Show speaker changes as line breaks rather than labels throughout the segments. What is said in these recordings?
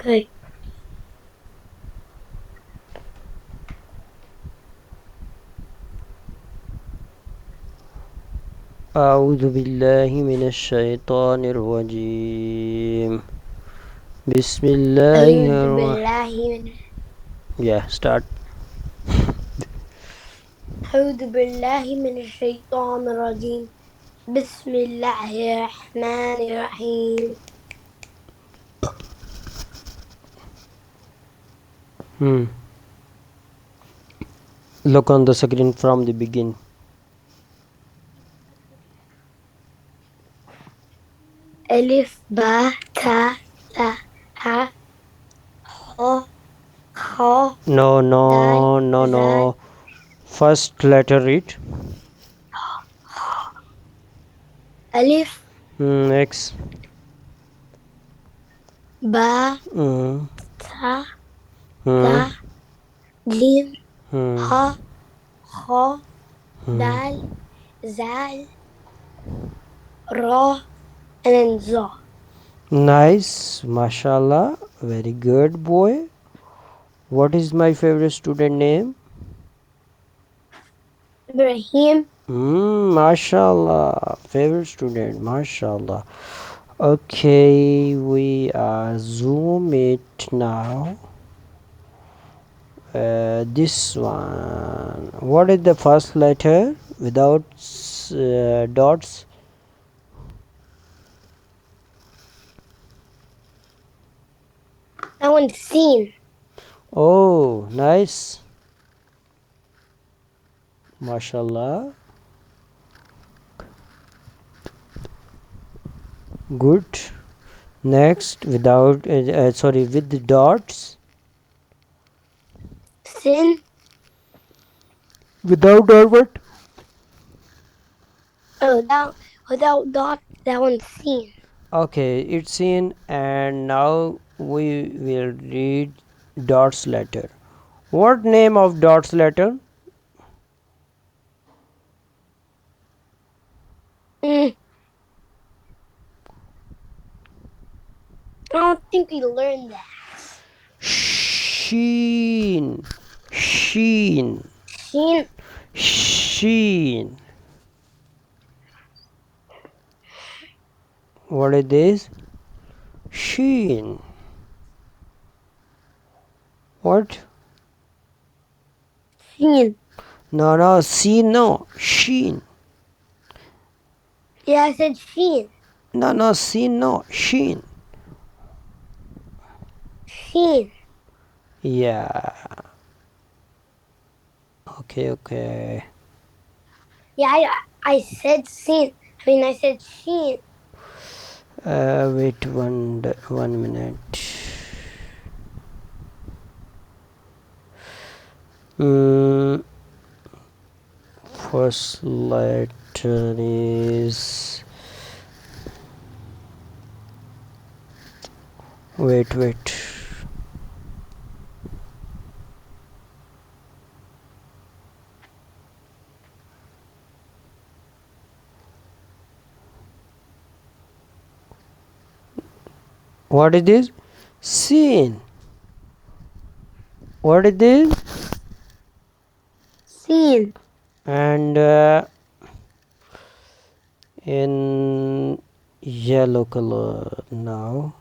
Okay.
أعوذ بالله من الشيطان الرجيم بسم الله
أعوذ بالله من
Yeah, start.
أعوذ بالله من الشيطان الرجيم. بسم الله الرحمن الرحيم.
Look on the screen from the beginning.
ألف با تا ثا ها خا خا دال زال.
First letter read.
ألف
Next.
با
Hmm.
تا
Hmm.
ثا جيم
Hmm.
ها خا دال زال را and then za.
Nice, mashallah, very good boy. What is my favorite student name?
Ibrahim.
Mashallah, favorite student, mashallah. Okay, we zoom it now. This one. What is the first letter without dots?
That one's seen.
Oh, nice. Mashallah. Good. Next, without with the dots.
Sin.
Without dot what?
Oh, that without dot, that one's seen.
Okay, it's in, and now we will read dots letter. What name of dots letter?
I don't think we learned that.
Sheen. Sheen.
Sheen.
Sheen. What is this? Sheen. What?
Sheen.
No, seen, no. Sheen.
Yeah, I said sheen.
No, seen, no. Sheen.
Sheen.
Yeah. Okay.
Yeah, I said seen. I said sheen.
Wait 1 minute. First letter is. Wait. What is this? Seen. What is this?
Seen.
And in yellow color now.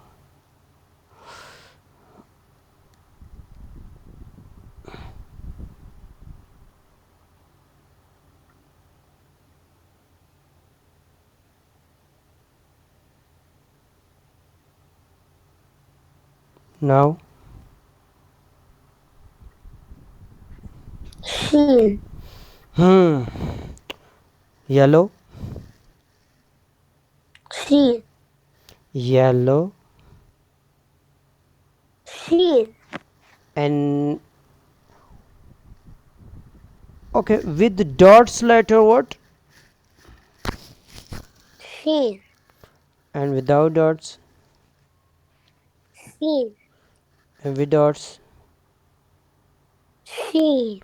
Now.
Sheen.
Yellow.
Sheen.
Yellow.
Sheen.
And okay, with the dots letter what?
Sheen.
And without dots?
Seen.
And with dots?
Sheen.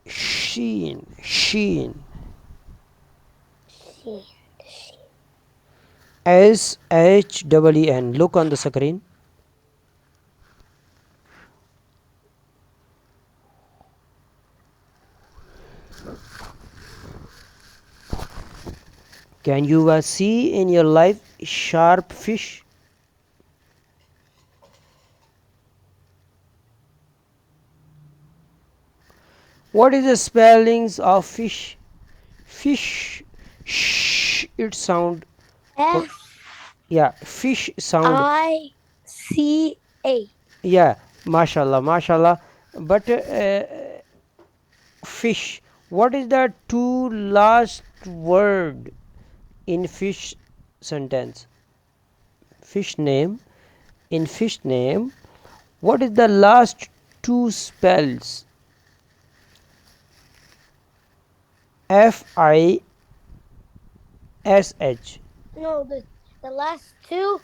Sheen.
Sheen.
SHEEN. Look on the screen. Can you see in your life sharp fish? What is the spellings of fish? Fish. Shh. It sound. Yeah. Fish sound.
FICA.
Yeah. Mashallah. Mashallah. But fish. What is the two last word in fish sentence? Fish name. In fish name, what is the last two spells? FISH.
No, the last two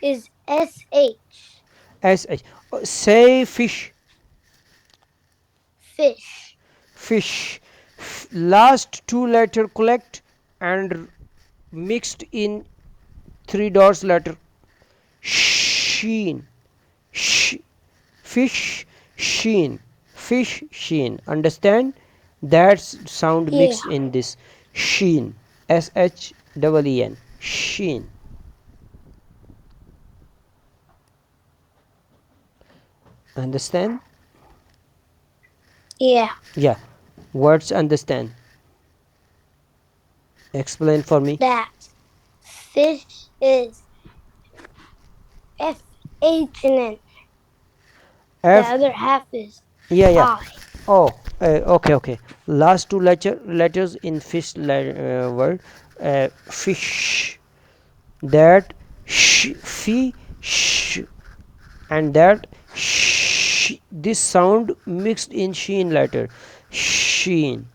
is SH.
SH. Say fish.
Fish.
Fish. Last two letter collect and mixed in three dots letter. Sheen. Fish. Sheen. Fish. Sheen. Understand? That sound mixed in this. Sheen. SHEEN. Sheen. Understand?
Yeah.
Yeah. Words understand. Explain for me.
That fish is FH and then the other half is
Yeah.
I.
Oh, okay. Last two letters in fish word. Fish. That fish. And that this sound mixed in sheen letter. Sheen.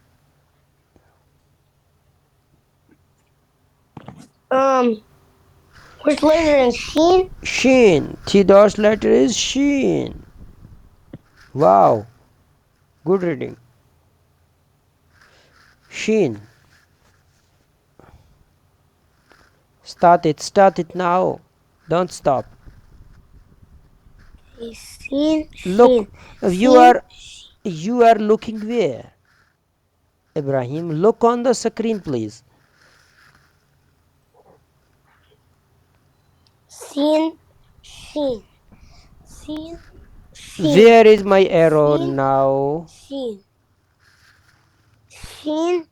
Which letter in sheen?
Sheen. Three dots letter is sheen. Wow. Good reading. Sheen. Start it now. Don't stop.
Sheen.
Look,
Sheen.
you are looking where? Ibrahim, look on the screen, please.
Sheen. Sheen. Sheen. Sheen.
Where is my arrow now?
Sheen. Sheen.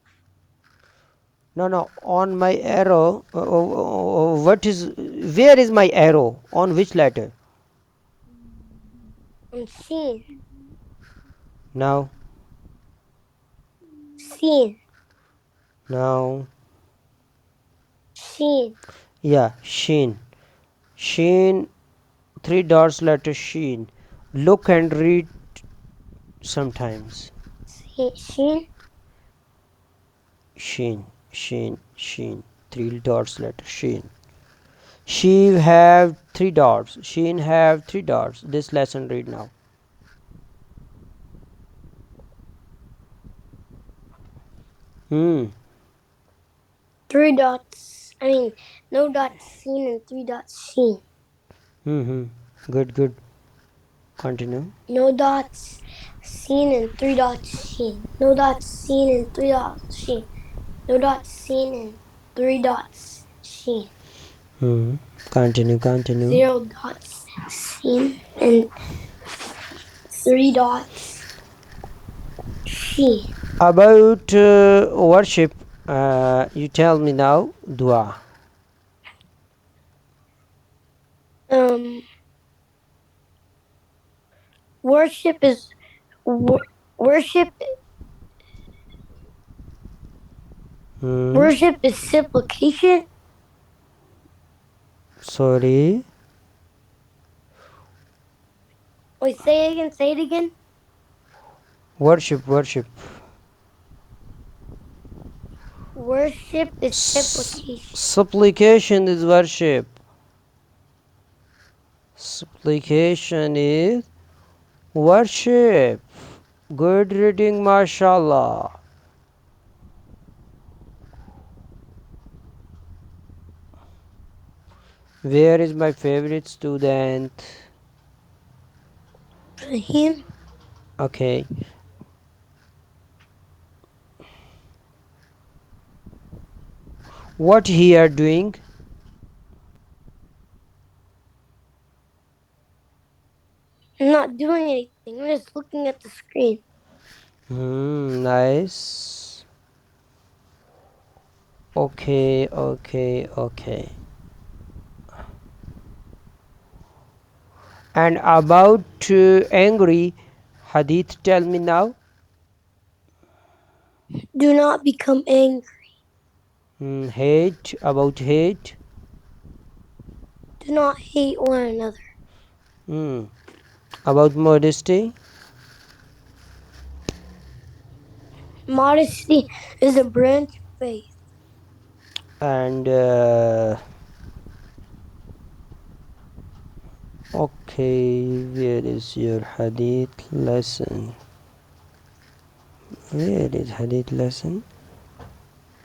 No. On my arrow. Where is my arrow? On which letter?
On sheen.
Now.
Sheen.
Now.
Sheen.
Yeah, sheen. Sheen. Three dots letter sheen. Look and read sometimes.
Sheen.
Sheen. Three dots letter sheen. She have three dots. Sheen have three dots. This lesson read now.
Three dots. I mean, no dots seen and three dots sheen.
Good. Continue.
No dots seen and three dots sheen. No dots seen and three dots sheen. No dots seen and three dots sheen.
Continue.
0 dots seen and three dots sheen.
About worship, you tell me now. Dua.
Worship is supplication.
Sorry.
Wait, say it again.
Worship.
Worship is supplication.
Supplication is worship. Supplication is worship. Good reading, mashallah. Where is my favorite student?
Him.
Okay. What he are doing?
I'm not doing anything. I'm just looking at the screen.
Nice. Okay. And about angry hadith, tell me now.
Do not become angry.
Hate, about hate.
Do not hate one another.
About modesty.
Modesty is a branch of faith.
And okay, where is your hadith lesson? Where is hadith lesson?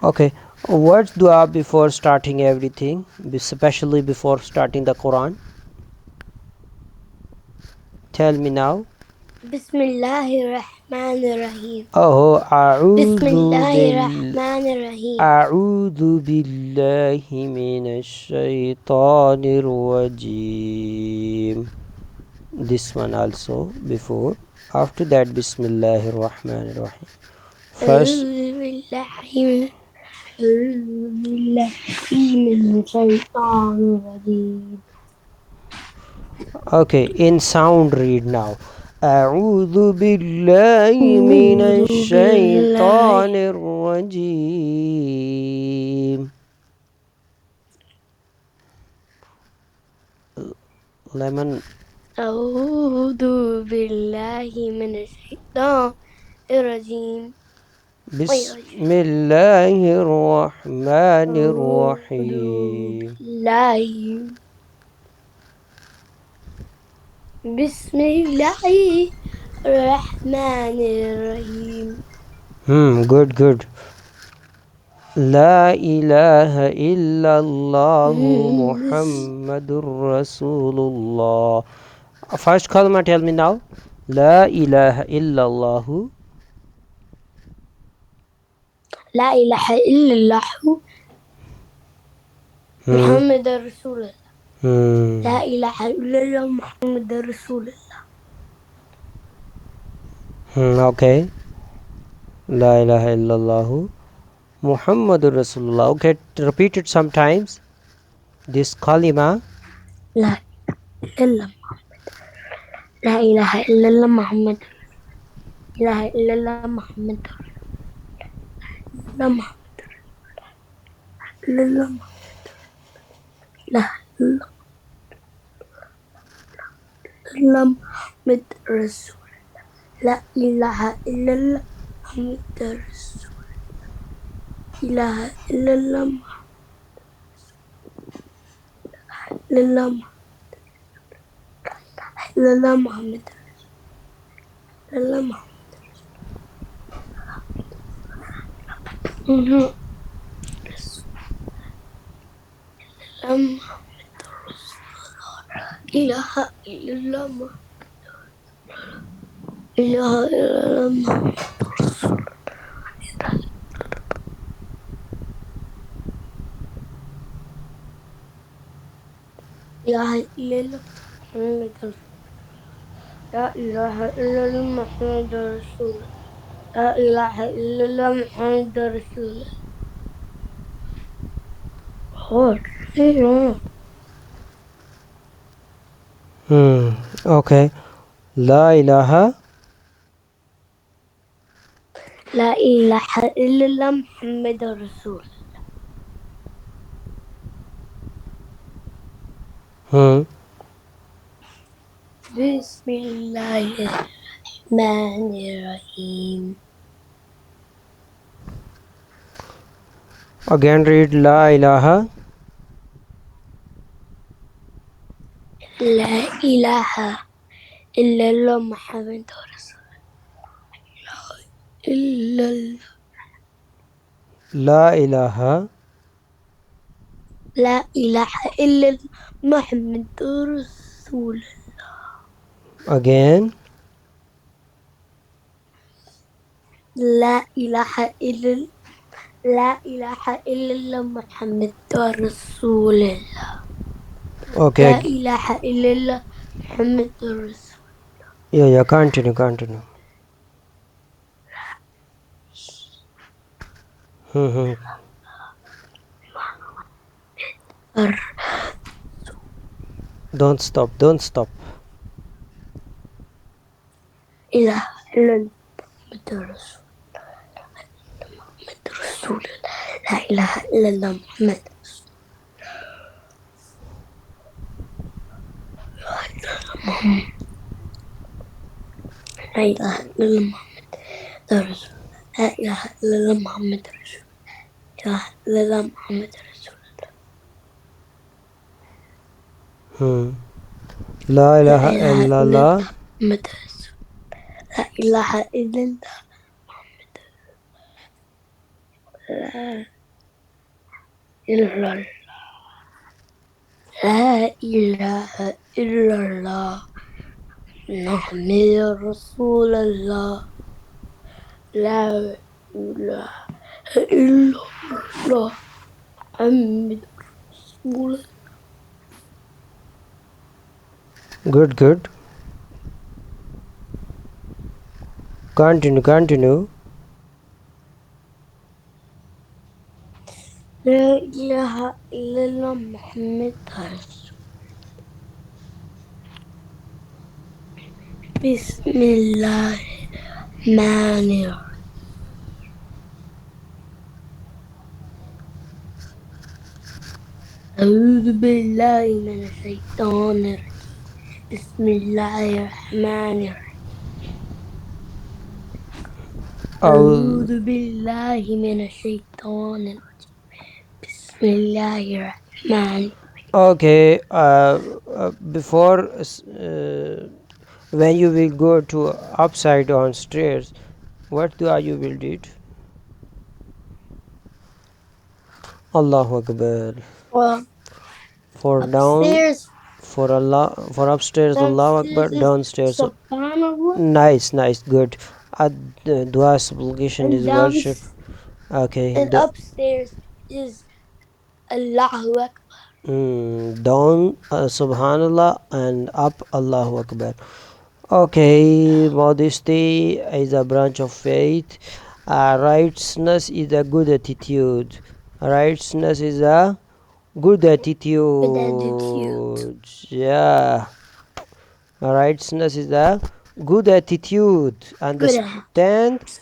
Okay, what's dua before starting everything, especially before starting the Quran? Tell me now.
Bismillahirrahmanirrahim.
Oh,
Bismillahirrahmanirrahim.
أعوذ بالله من الشيطان الرجيم. This one also before. After that, Bismillahir Rahmanir Rahim. First, okay, in sound read now. أعوذ بالله من الشيطان الرجيم. Lemon.
أعوذ بالله من الشيطان الرجيم.
بسم الله الرحمن الرحيم.
بسم الله الرحمن الرحيم.
Good. لا إله إلا الله محمد رسول الله. First kalma, tell me now. لا إله إلا الله.
لا إله إلا الله محمد رسول الله. لا إله إلا الله محمد رسول الله.
Okay. لا إله إلا الله محمد رسول الله. Okay, repeat it sometimes. This kalima.
لا إلا لا إله إلا الله محمد. لا إله إلا الله محمد. لا محمد. لا لا إلا محمد رسول. لا إله إلا الله محمد رسول. لا إله إلا الله إلا الله محمد. إلا محمد. إله إلا الله إله إلا الله رسول. إله إلا الله محمد رسول. لا إله إلا الله محمد رسول. لا إله إلا الله محمد رسول.
Okay. لا إله.
لا إله إلا الله محمد رسول. بسم الله الرحمن الرحيم.
Again read لا إله.
لا إله إلا الله محمد رسول. إلا الله.
لا إله.
لا إله إلا الله محمد رسول.
Again.
لا إله إلا الله لا إله إلا الله محمد رسول الله.
Okay.
لا إله إلا الله محمد رسول.
Yeah, continue. Don't stop.
إله إلا الله محمد رسول. محمد رسول الله. لا إله إلا الله محمد رسول. لا إله إلا الله محمد رسول. لا إله إلا الله محمد رسول. لا إله إلا الله محمد رسول.
لا
لا
إله
إله
إلا
إلا
الله.
الله محمد رسول. لا إله إلا الله محمد. لا إلا الله. لا إله إلا الله محمد رسول الله. لا إله إلا الله محمد رسول الله.
Good. Continue.
لا إله إلا الله محمد رسول. بسم الله الرحمن الرحيم. أعوذ بالله من الشيطان الرجيم. بسم الله الرحمن الرحيم. أعوذ بالله من الشيطان الرجيم. بسم الله الرحمن الرحيم.
Okay. Before when you will go to upside on stairs, what dua you will do? Allahu Akbar. For down,
Upstairs.
for Allah, for upstairs, Allahu Akbar.
Downstairs is
Downstairs,
Subhanallah.
nice, good. Dua supplication
And
is worship. Okay.
and upstairs is Allahu Akbar.
Down, Subhanallah, and up, Allahu Akbar. Okay, modesty is a branch of faith. Righteousness is a good attitude. Righteousness is a good attitude. Yeah. Righteousness is a good attitude. Understand?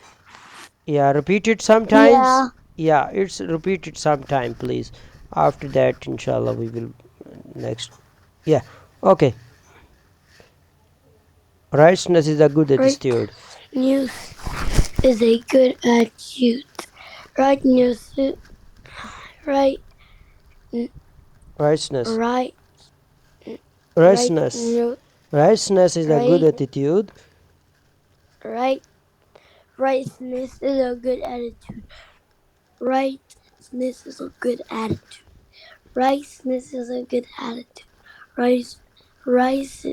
Yeah, repeat it sometimes. Yeah, it's repeated sometime, please. After that, inshallah, we will next. Yeah. Okay. Righteousness is a good attitude.
Righteousness is a good attitude. Righteousness.
Righteousness.
Right.
Righteousness is a good attitude.
Righteousness is a good attitude. Righteousness is a good attitude. Righteousness is a good attitude. Righteousness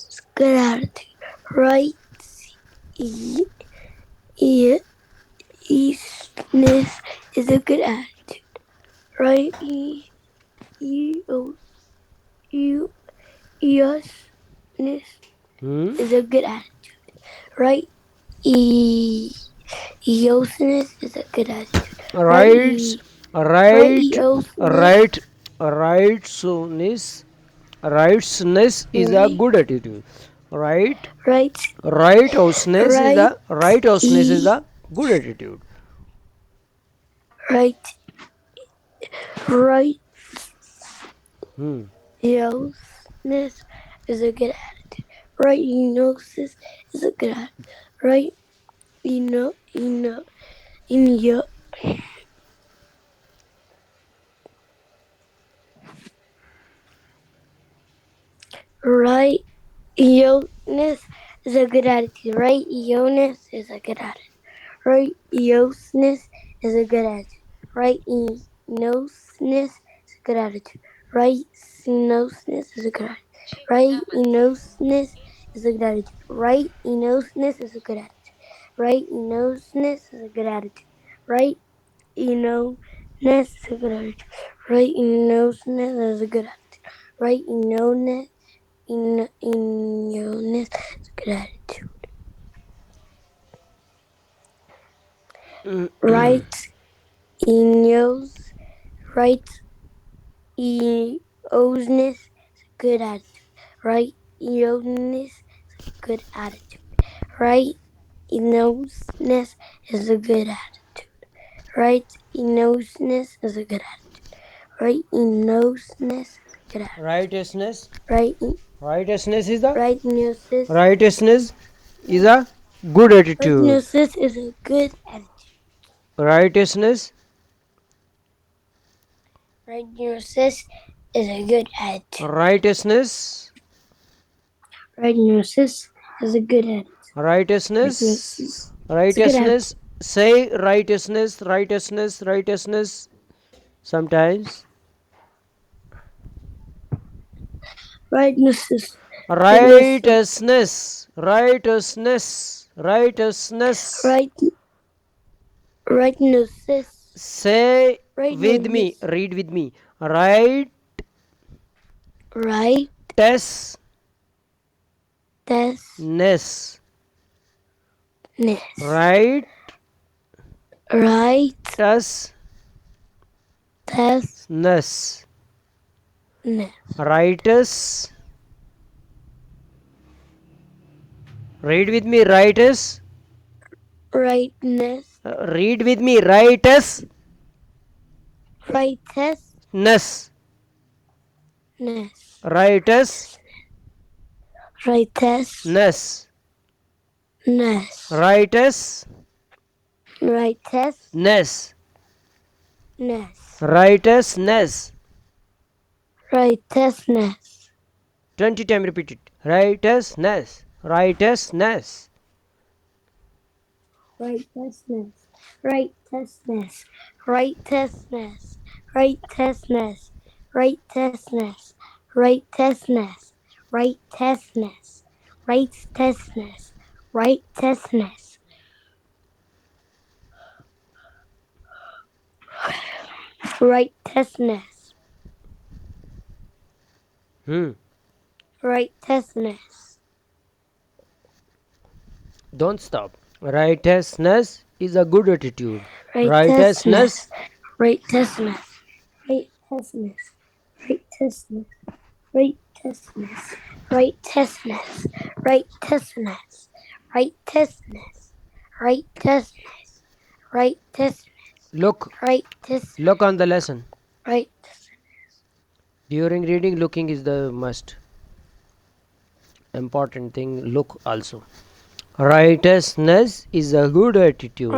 is good attitude. Righteousness is a good attitude. Righteousness is a good attitude. Righteousness is a good attitude.
Righteousness is a good attitude. Righteousness is a good attitude.
Righteousness is a good attitude. Righteousness is a good attitude. Righteousness is a good attitude. Righteousness is a good attitude. Righteousness is a good attitude. Righteousness is a good attitude. Righteousness is a good attitude. Righteousness is a good attitude. Righteousness is a good attitude. Right-nosedness is a good attitude. Right-nosedness is a good attitude. Right-nosedness is a good attitude. Right-nosedness is a good attitude. Right-nosedness is a good attitude. Right-nosedness is a good attitude. Right-nosedness is a good attitude. Right-nosedness is a good attitude. Right-nosedness is a good attitude.
Righteousness.
Right,
Righteousness is the
rightnousness.
righteousness is a good attitude.
Rightnousness is a good attitude.
Righteousness.
Rightnousness is a good attitude.
Righteousness.
Rightnousness is a good attitude.
Righteousness.
Rightnousness.
Righteousness. Say righteousness, righteousness, righteousness. Sometimes.
Rightnousness.
Righteousness. Righteousness. Righteousness.
Rightnousness.
Say with me.
Rightnousness.
Read with me. Righteousness.
Rightness.
Right.
Rightness.
Righteous. Read with me. Righteous.
Rightness.
Read with me. Righteousness.
Righteousness.
Righteousness.
Righteousness.
Righteousness.
Righteousness.
Righteousness.
Righteousness.
20 times repeat it. Righteousness. Righteousness.
Righteousness. Righteousness. Righteousness. Righteousness. Righteousness. Righteousness. Righteousness. Righteousness. Righteousness. Righteousness. Righteousness.
Don't stop. Righteousness is a good attitude.
Righteousness. Righteousness. Righteousness. Righteousness. Righteousness. Righteousness. Righteousness. Righteousness. Righteousness. Righteousness.
Look on the lesson. During reading, looking is the most important thing. Look also. Righteousness is a good attitude.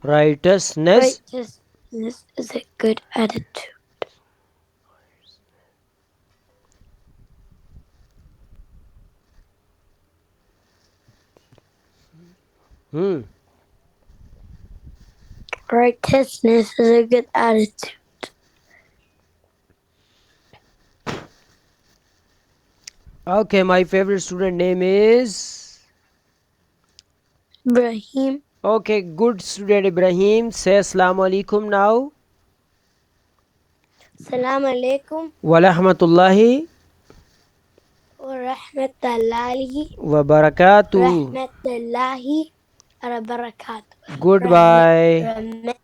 Righteousness.
Righteousness is a good attitude. Righteousness is a good attitude.
Okay, my favorite student name is
Ibrahim.
Okay, good student Ibrahim. Say Assalamu alaikum now.
Assalamu alaikum
Wa rahmatullahi
wa rahmatullahi
wa barakatuh.
rahmatullahi wa barakatuh.
Goodbye.